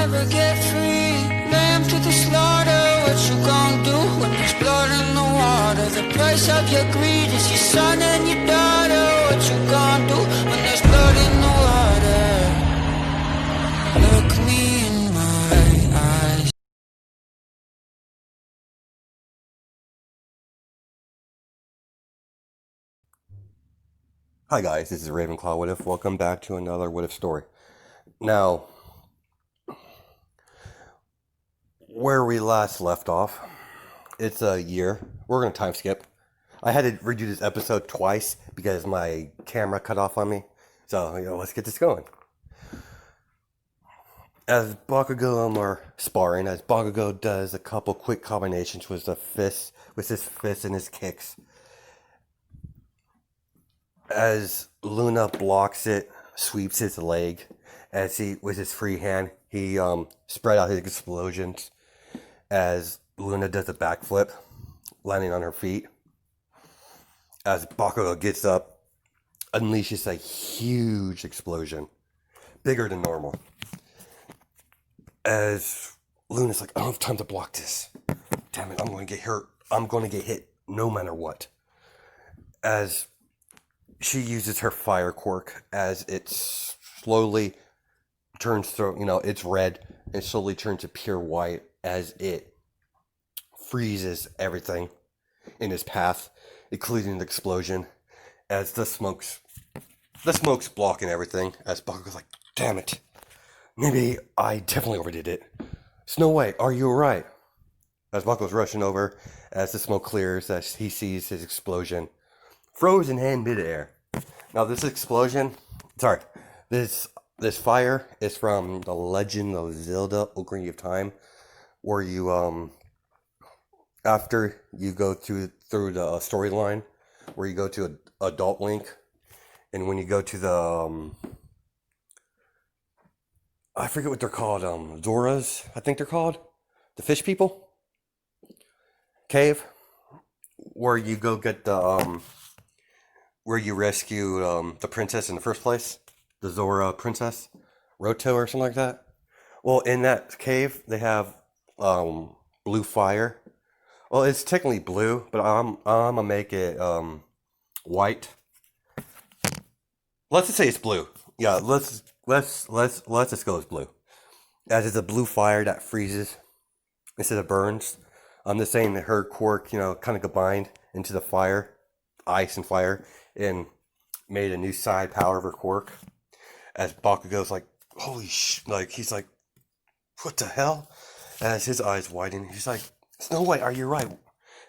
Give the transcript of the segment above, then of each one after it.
never get free. Lamb to the slaughter, what you gon' do when there's blood in the water? The price of your greed is your son and your daughter. What you gon' do when there's blood in the water? Look me in my eyes. Hi guys, this is Ravenclaw What If. Welcome back to another What If story. Now, where we last left off, it's a year. We're going to time skip. I had to redo this episode twice because my camera cut off on me. So, let's get this going. As Bakugo are sparring, as Bakugo does a couple quick combinations with his fists and his kicks, as Luna blocks it, sweeps his leg, as he, with his free hand, he spread out his explosions, as Luna does a backflip, landing on her feet, as Bakugo gets up, unleashes a huge explosion, bigger than normal, as Luna's like, I don't have time to block this, damn it, I'm going to get hurt, I'm going to get hit no matter what, as she uses her fire quirk as it slowly turns to, it's red and slowly turns to pure white as it freezes everything in its path, including the explosion, as the smoke's blocking everything, as Bakugo's like, damn it, maybe I definitely overdid it. Snow White, are you alright? As Bakugo's rushing over, as the smoke clears, as he sees his explosion, frozen in midair. Now this fire is from The Legend of Zelda: Ocarina of Time, where you after you go through the storyline, where you go to Adult Link, and when you go to the I forget what they're called, Zoras, I think they're called, the fish people cave, where you go get the where you rescue the princess in the first place, the Zora princess, Roto or something like that. Well, in that cave, they have blue fire. Well, it's technically blue, but I'm gonna make it white. Let's just say it's blue. Yeah, let's just go with blue. As it's a blue fire that freezes instead of burns. I'm just saying that her quirk, kind of combined into the fire, ice and fire, and made a new side power of her quirk. As Bakugo's like, holy he's like, what the hell? As his eyes widen, he's like, Snow White, are you right?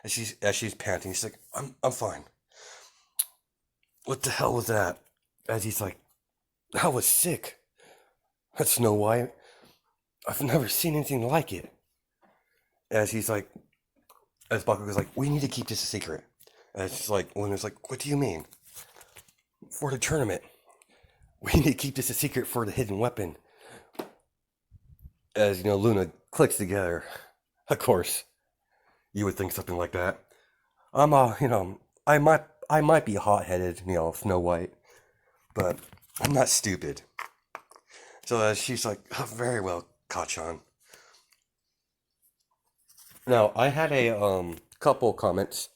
As she's panting, she's like, I'm fine. What the hell was that? As he's like, that was sick. That's Snow White. I've never seen anything like it. As Bakugo's like, we need to keep this a secret. And it's like, Luna's like, what do you mean? For the tournament. We need to keep this a secret for the hidden weapon. As, Luna clicks together. Of course, you would think something like that. I might be hot-headed, Snow White, but I'm not stupid. So she's like, oh, very well, Kachan. Now, I had a couple comments.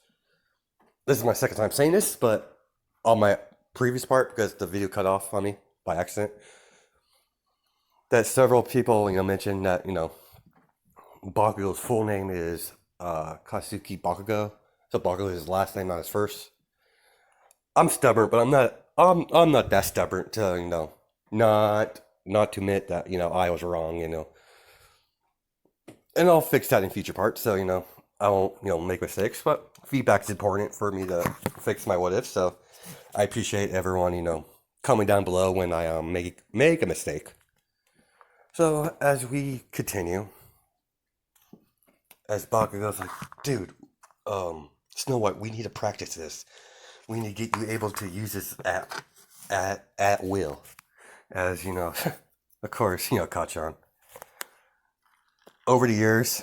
This is my second time saying this, but on my previous part, because the video cut off on me by accident, that several people, mentioned that, Bakugo's full name is Katsuki Bakugo. So Bakugo is his last name, not his first. I'm stubborn, but I'm not that stubborn to, not to admit that, I was wrong, And I'll fix that in future parts, so, I won't, make mistakes, but feedback is important for me to fix my what ifs, so I appreciate everyone, comment down below when I make a mistake. So as we continue, as Bakugo's like, dude, Snow White, we need to practice this. We need to get you able to use this at will. As of course, Kachan. Over the years,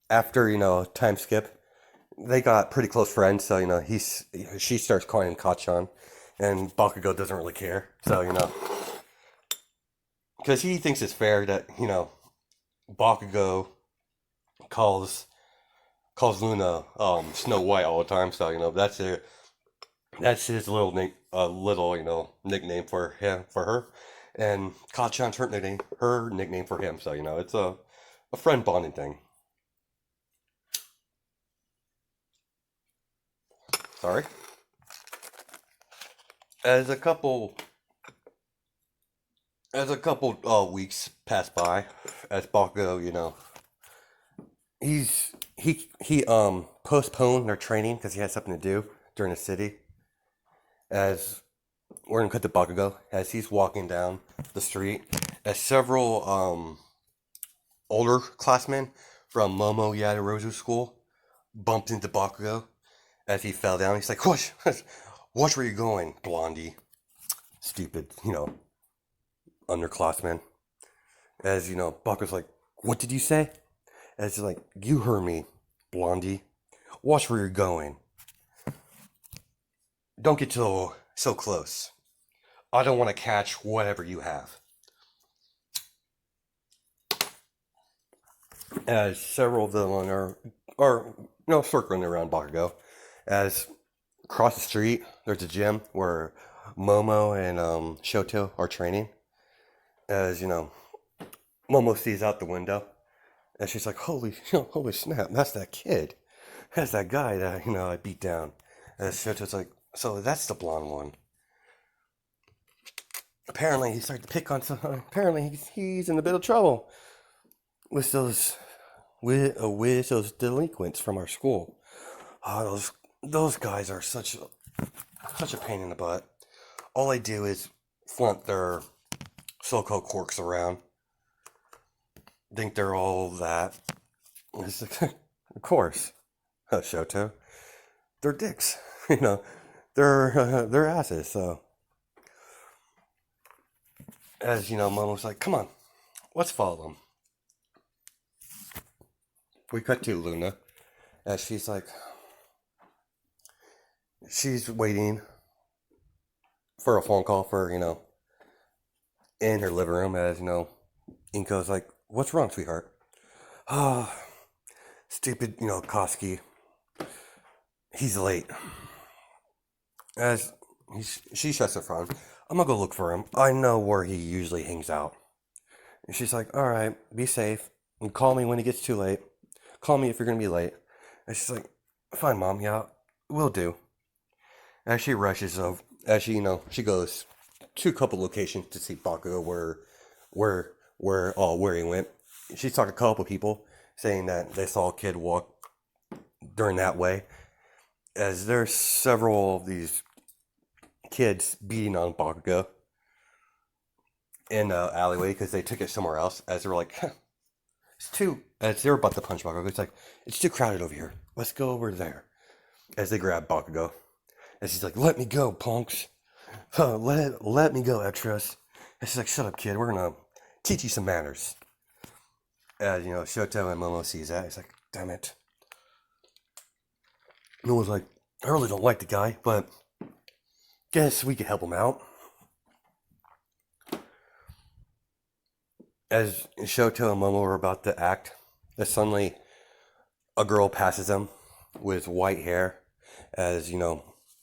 after, time skip, they got pretty close friends, so, she starts calling him Kachan, and Bakugo doesn't really care, so, because he thinks it's fair that, Bakugo calls Luna Snow White all the time. So that's his little nickname for her, and Kachan's her nickname for him. So it's a friend bonding thing. Sorry. As a couple weeks pass by, as Bakugo, he postponed their training because he had something to do during the city. As we're gonna cut to Bakugo as he's walking down the street, as several older classmen from Momo Yadarozu's school bumped into Bakugo as he fell down. He's like, watch where you're going, blondie. Stupid, underclassmen. As Bakugo's like, what did you say? As he's like, you heard me, blondie. Watch where you're going. Don't get so close. I don't want to catch whatever you have. As several of them are circling around Bakugo. As across the street, there's a gym where Momo and Shoto are training. As Momo sees out the window, and she's like, "Holy snap! That's that kid. That's that guy that I beat down." As Shoto's like, "So that's the blonde one." Apparently, he started to pick on some. Apparently, he's in a bit of trouble with those delinquents from our school. Oh, those guys are such a pain in the butt. All they do is flaunt their so-called quirks around. Think they're all that. It's like, of course, Shoto. They're dicks. They're asses. So, as Momo's like, come on, let's follow them. We cut to Luna, as she's like, she's waiting for a phone call for, in her living room, as, Inko's like, what's wrong, sweetheart? Oh, stupid, Koski. He's late. As she shuts the phone, I'm gonna go look for him. I know where he usually hangs out. And she's like, all right, be safe, and call me when it gets too late. Call me if you're gonna be late. And she's like, fine, Mom, yeah, will do. As she rushes over, as she goes to a couple locations to see Bakugo where he went. She's talked to a couple people saying that they saw a kid walk during that way. As there's several of these kids beating on Bakugo in the alleyway because they took it somewhere else. As they were like, it's too. As they were about to punch Bakugo, it's like, it's too crowded over here. Let's go over there. As they grab Bakugo. And she's like, let me go, punks. Let me go, extras. And she's like, shut up, kid. We're going to teach you some manners. As, Shoto and Momo sees that. He's like, damn it. Momo's like, I really don't like the guy, but guess we could help him out. As Shoto and Momo are about to act, suddenly a girl passes them with white hair. As,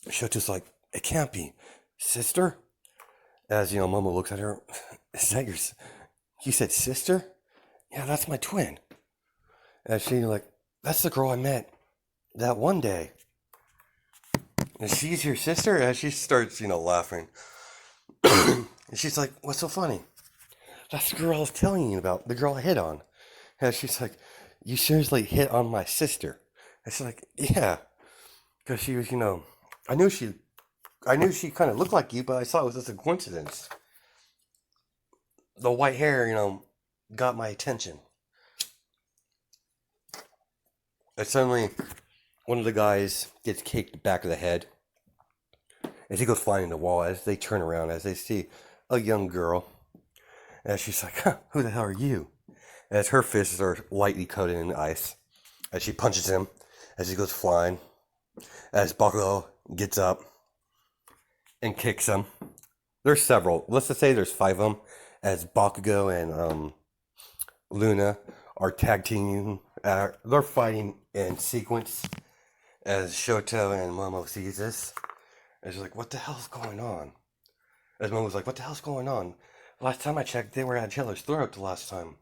Shoto's like, it can't be. Sister? As, Momo looks at her. Is that you said sister? Yeah, that's my twin. As she like, that's the girl I met that one day. And she's your sister? As she starts, laughing. And she's like, what's so funny? That's the girl I was telling you about, the girl I hit on. And she's like, you seriously hit on my sister? And she's like, yeah. Because she was, I knew she kind of looked like you, but I thought it was just a coincidence. The white hair, got my attention. And suddenly, one of the guys gets kicked in the back of the head. As he goes flying in the wall, as they turn around, as they see a young girl. And she's like, who the hell are you? As her fists are lightly coated in ice. As she punches him, as he goes flying. As Bakugo gets up and kicks him. There's several. Let's just say there's 5 of them. As Bakugo and Luna are tag teaming. They're fighting in sequence as Shoto and Momo sees this. And she's like, what the hell's going on? As Momo's like, what the hell's going on? Last time I checked, they were at each other's throat the last time.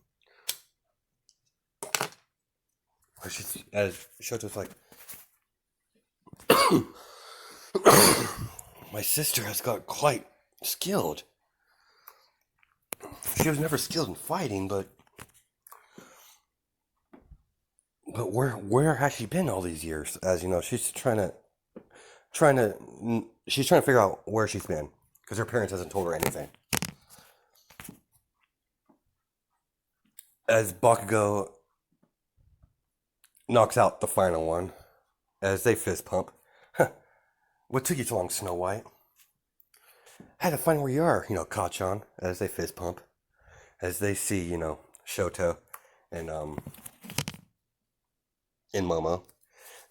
As Shoto's like, my sister has got quite skilled. She was never skilled in fighting, but where has she been all these years? As you know, she's trying to figure out where she's been because her parents hasn't told her anything. As Bakugo knocks out the final one, as they fist pump. What took you so long, Snow White? Had to find where you are, Kachan, as they fist pump. As they see, Shoto and Momo.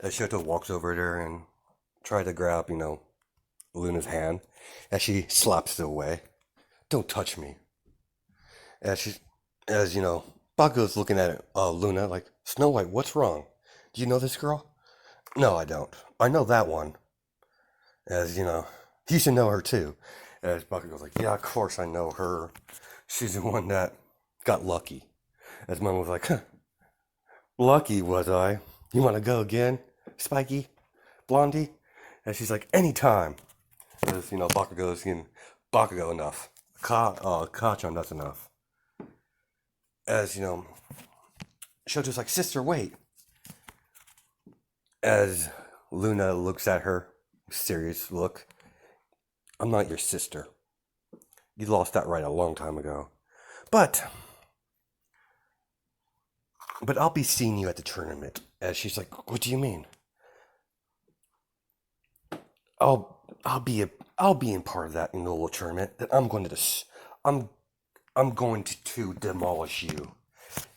As Shoto walks over there and tries to grab, Luna's hand. As she slaps it away. Don't touch me. As Bakugo's looking at Luna like, Snow White, what's wrong? Do you know this girl? No, I don't. I know that one. As, you should know her too. As Bakugo's like, yeah, of course I know her. She's the one that got lucky. As Mom was like, huh, lucky was I? You want to go again, Spiky? Blondie? And she's like, anytime. As, Bakugo's getting Bakugo enough. Kachan, that's enough. As, Shoto's like, sister, wait. As Luna looks at her, serious look. I'm not your sister. You lost that right a long time ago. But I'll be seeing you at the tournament. As she's like, what do you mean? I'll be in part of that little tournament. That I'm going to demolish you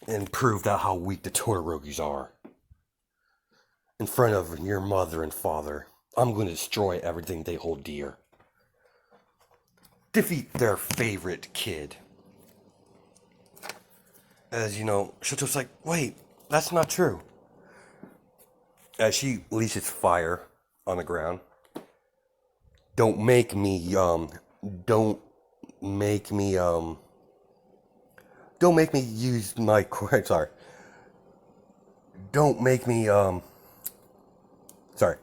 and prove that how weak the Todorokis are. In front of your mother and father. I'm going to destroy everything they hold dear. Defeat their favorite kid. As Shoto's like, wait, that's not true. As she leashes fire on the ground. Don't make me use my, sorry. Don't make me, sorry.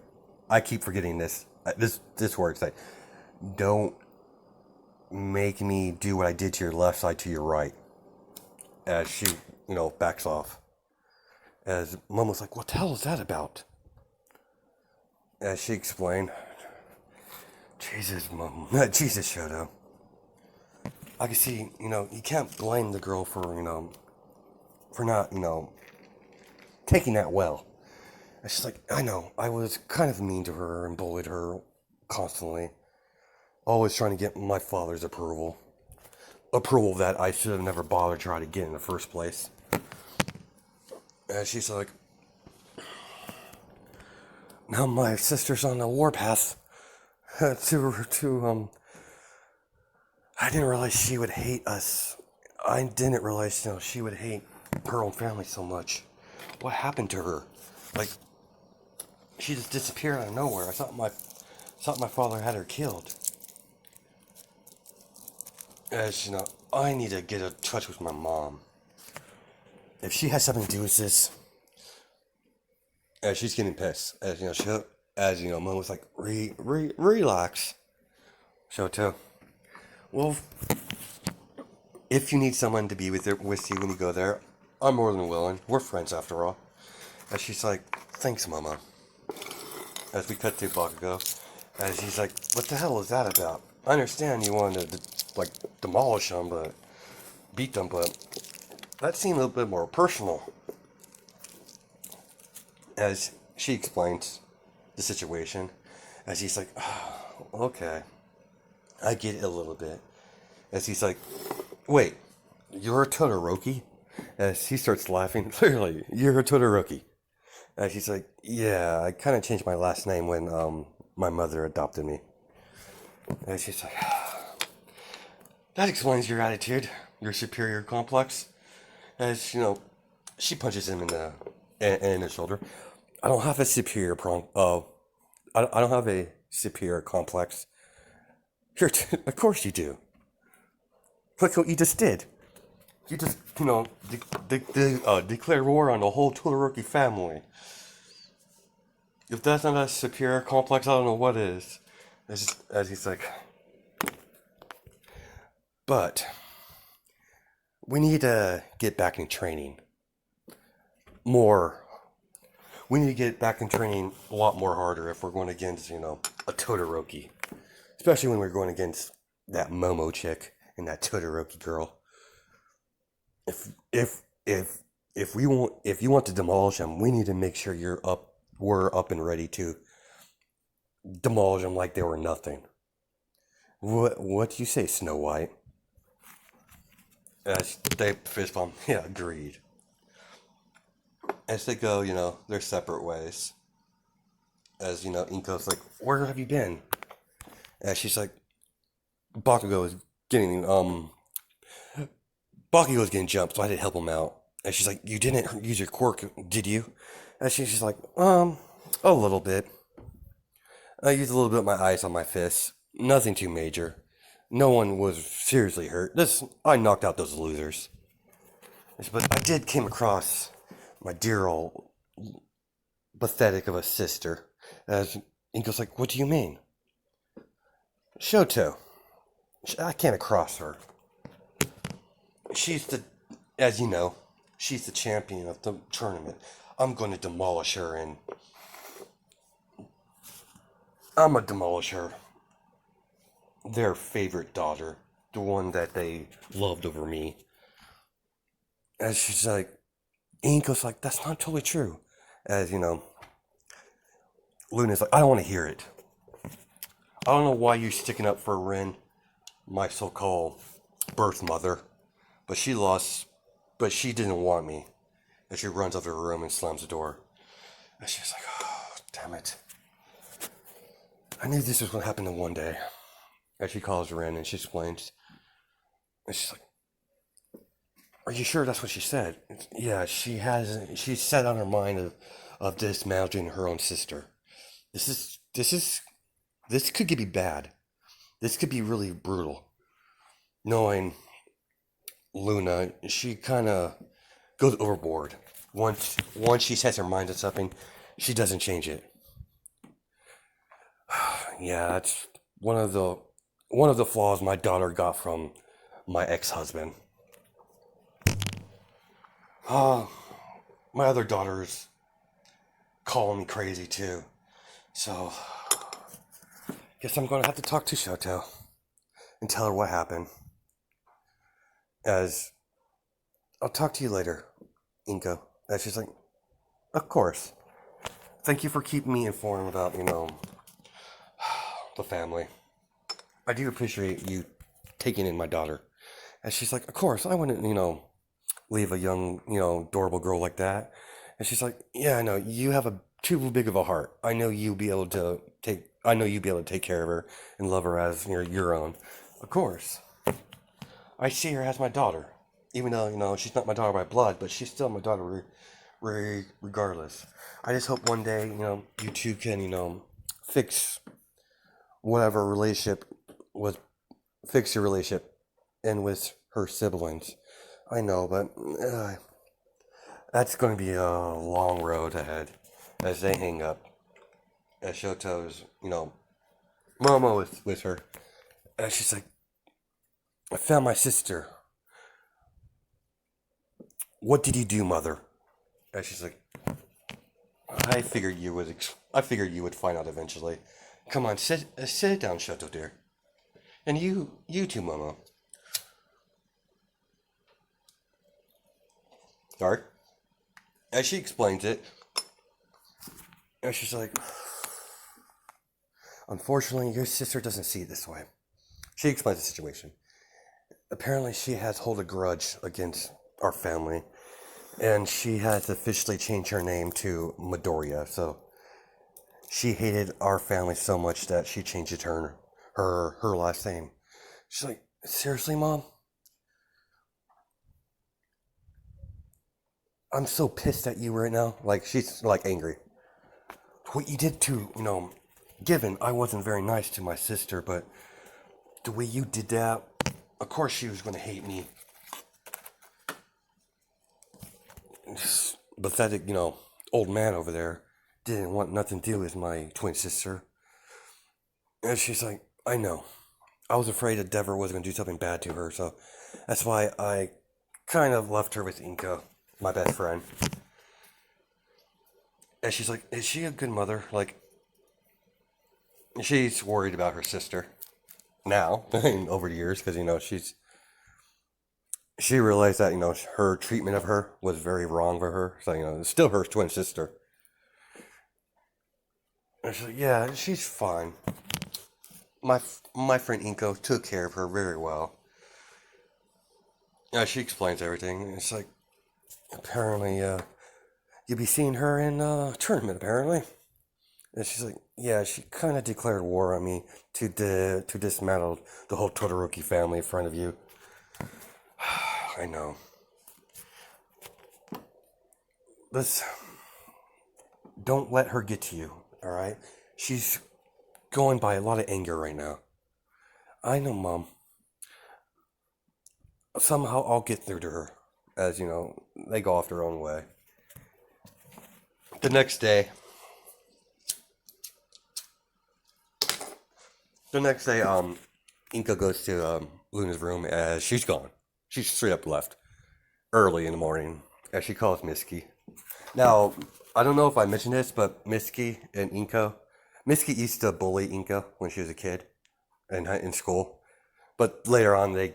I keep forgetting this. This word, say, don't make me do what I did to your left side to your right. As she, backs off. As Mom was like, what the hell is that about? As she explained, Jesus, Mom, Jesus, Shoto. I can see, you can't blame the girl for not, taking that well. And she's like, I know, I was kind of mean to her and bullied her constantly. Always trying to get my father's approval. Approval that I should have never bothered trying to get in the first place. And she's like, now my sister's on the warpath I didn't realize she would hate us. I didn't realize, she would hate her own family so much. What happened to her? Like, she just disappeared out of nowhere. I thought my father had her killed. As I need to get in touch with my mom. If she has something to do with this, she's getting pissed. Mom was like, relax. Shoto. Well, if you need someone to be with you when you go there, I'm more than willing. We're friends after all. And she's like, thanks, Mama. As we cut to Bakugo, and she's like, what the hell is that about? I understand you wanted to, demolish them, but beat them, but that seemed a little bit more personal. As she explains the situation, as he's like, oh, okay, I get it a little bit. As he's like, wait, you're a Todoroki? As he starts laughing, clearly, you're a Todoroki. And she's like, yeah, I kind of changed my last name when my mother adopted me. And she's like, that explains your attitude, your superior complex. As she punches him in the shoulder. I don't have a superior I don't have a superior complex. Of course you do. Look what you just did. You just, declared war on the whole Todoroki family. If that's not a superior complex, I don't know what is. As he's like, but we need to get back in training. More. We need to get back in training a lot more harder if we're going against, a Todoroki. Especially when we're going against that Momo chick and that Todoroki girl. If you want to demolish them, we need to make sure we're up and ready to demolish them like they were nothing. What do you say, Snow White? As they fist bump, yeah, agreed. As they go, their separate ways. As Inko's like, where have you been? And she's like, Bakugo is getting jumped, so I had to help him out. And she's like, you didn't use your quirk, did you? And she's like, a little bit. I used a little bit of my ice on my fists. Nothing too major. No one was seriously hurt. I knocked out those losers. But I did came across my dear old pathetic of a sister. As Inko's like, what do you mean? Shoto. I came across her. She's as you know, she's the champion of the tournament. I'm going to demolish her and I'm going to demolish her. Their favorite daughter. The one that they loved over me. And she's like, Inko's like, that's not totally true. As Luna's like, I don't want to hear it. I don't know why you're sticking up for Rin, my so-called birth mother. But she didn't want me. And she runs out of her room and slams the door. And she's like, oh, damn it. I knew this was going to happen in one day. And she calls her in and she explains. And she's like, are you sure that's what she said? Yeah, she's set on her mind of dismantling her own sister. This could be bad. This could be really brutal. Knowing Luna, she kind of goes overboard. Once she sets her mind on something, she doesn't change it. Yeah, that's one of the flaws my daughter got from my ex-husband. My other daughter's calling me crazy too. So, guess I'm going to have to talk to Shoto and tell her what happened. As, I'll talk to you later, Inko. And she's like, of course. Thank you for keeping me informed about, the family. I do appreciate you taking in my daughter. And she's like, of course, I wouldn't, leave a young, adorable girl like that. And she's like, yeah, I know, you have too big of a heart. I know you'll be able to take care of her and love her as your own. Of course. I see her as my daughter. Even though, she's not my daughter by blood, but she's still my daughter regardless. I just hope one day, you two can, fix whatever fix your relationship and with her siblings. I know, but that's going to be a long road ahead as they hang up. As Shoto's, Momo with her. And she's like, I found my sister. What did you do, mother? And she's like, I figured you would find out eventually. Come on, sit down, Shoto dear. And you too, Momo. Sorry. As she explains it, and she's like, unfortunately, your sister doesn't see it this way. She explains the situation. Apparently, she has hold a grudge against our family, and she has officially changed her name to Midoriya. So she hated our family so much that she changed it to her last name. She's like, seriously, Mom? I'm so pissed at you right now. Like, she's, like, angry. What you did to, given I wasn't very nice to my sister, but the way you did that, of course she was going to hate me. Pathetic, old man over there didn't want nothing to do with my twin sister. And she's like, I know. I was afraid that Dever was going to do something bad to her, so that's why I kind of left her with Inko, my best friend. And she's like, is she a good mother? Like, she's worried about her sister now, over the years, because, she realized that, her treatment of her was very wrong for her. So, it's still her twin sister. And she's like, yeah, she's fine. My friend Inko took care of her very well. Yeah, she explains everything. It's like, apparently, you'll be seeing her in a tournament, apparently. And she's like, yeah, she kind of declared war on me to dismantle the whole Todoroki family in front of you. I know. Don't let her get to you, alright? She's going by a lot of anger right now. I know, Mom. Somehow I'll get through to her. As, they go off their own way. The next day, Inka goes to Luna's room as she's gone. She's straight up left early in the morning as she calls Mitsuki. Now, I don't know if I mentioned this, but Mitsuki and Inko, Mitsuki used to bully Inko when she was a kid in school. But later on, they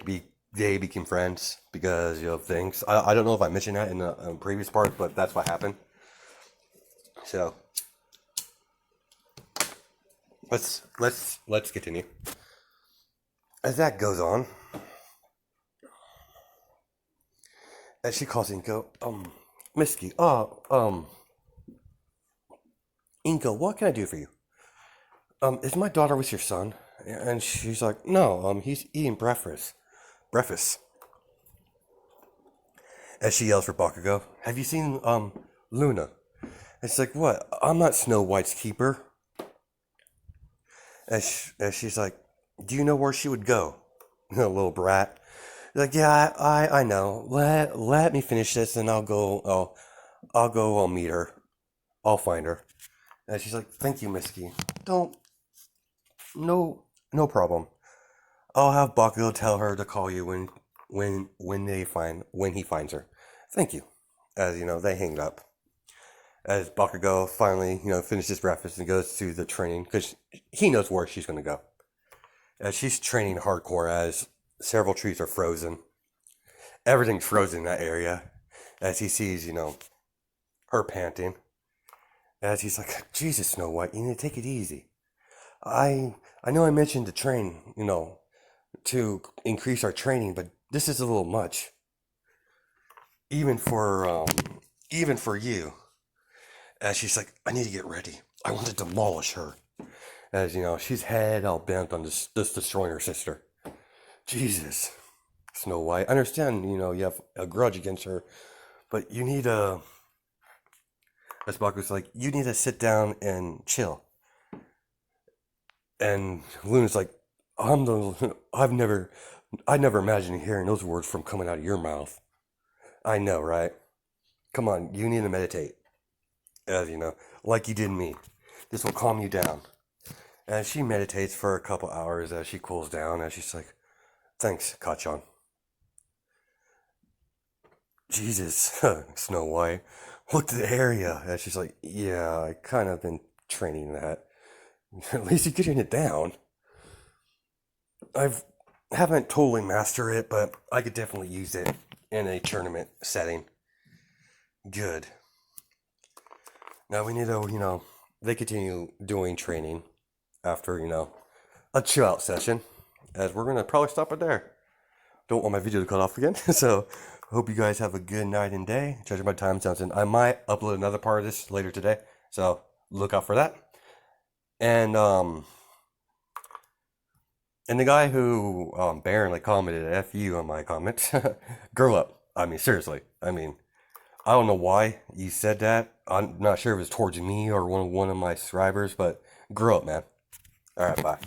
became friends because of things. I don't know if I mentioned that in the previous part, but that's what happened. So let's continue. As that goes on, as she calls Inko, Mitsuki, Inko, what can I do for you? Is my daughter with your son? And she's like, no, he's eating breakfast. As she yells for Bakugo, have you seen, Luna? It's like, what? I'm not Snow White's keeper. As she's like, do you know where she would go? Little brat. Like, yeah, I know. Let me finish this and I'll go meet her. I'll find her. And she's like, thank you, Mitsuki. No problem. I'll have Bakugo tell her to call you when he finds her. Thank you. As, they hang up. As Bakugo finally, finishes breakfast and goes to the training, because he knows where she's going to go. As she's training hardcore, as several trees are frozen. Everything's frozen in that area. As he sees, her panting. As he's like, Jesus, Snow White, you need to take it easy. I know I mentioned to train, to increase our training, but this is a little much. Even for you. As she's like, I need to get ready. I want to demolish her. As, she's head all bent on this destroying her sister. Jesus. Snow White. I understand, you have a grudge against her, but you need as Baku's like, you need to sit down and chill. And Luna's like, I never imagined hearing those words from coming out of your mouth. I know, right? Come on, you need to meditate. As like you did me. This will calm you down. And she meditates for a couple hours as she cools down, as she's like, thanks, Kachan. Jesus, Snow White. Look at the area. And she's like, yeah, I kind of been training that. At least you're getting it down. Haven't totally mastered it, but I could definitely use it in a tournament setting. Good. Now we need to, they continue doing training after, a chill out session. As we're going to probably stop it there. Don't want my video to cut off again. So, hope you guys have a good night and day. Judging by time sounds in. I might upload another part of this later today. So, look out for that. And the guy who barely commented F you on my comment, grow up. I mean, seriously. I mean, I don't know why you said that. I'm not sure if it was towards me or one of my subscribers, but grow up, man. All right, bye.